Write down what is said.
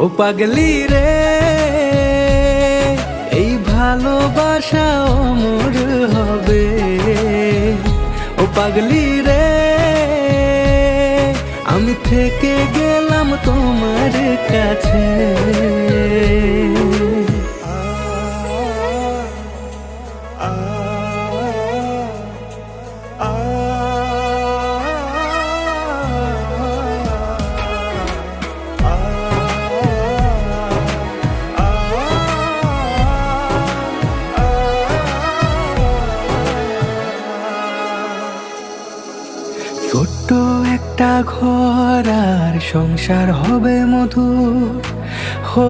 ও পাগলি রে, এই ভালোবাসা অমর হবে। ও পাগলি রে, আমি থেকে গেলাম তোমার কাছে। ছোট্ট একটা ঘর আর সংসার হবে মধুর,